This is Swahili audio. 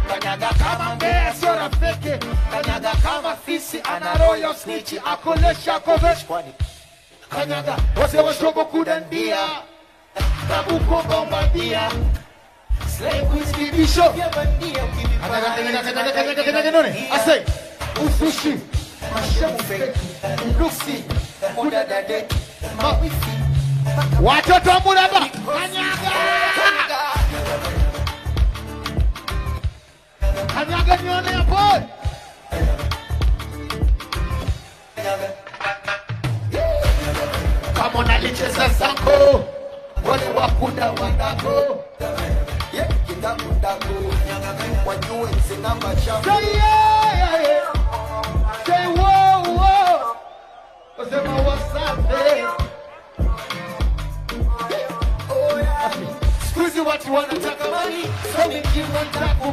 kanyaga kama mbea sio rafiki, kanyaga kama fisi ana royo snitchi akolesha kovesh kwani kanyaga wase washobo kudandia kabuko bombardia slave whiskey bisho kanyaga none ase usushi mashamu fake luksi kudadade mawifi watoto wa Muleba kanyaga kanyaga nione hapo kama unalicheza zako wale wakuda wandako kidamu ndako wajue sina machafu say wow wasema wasafi squeeze watu wanataka mani so mimi wanataka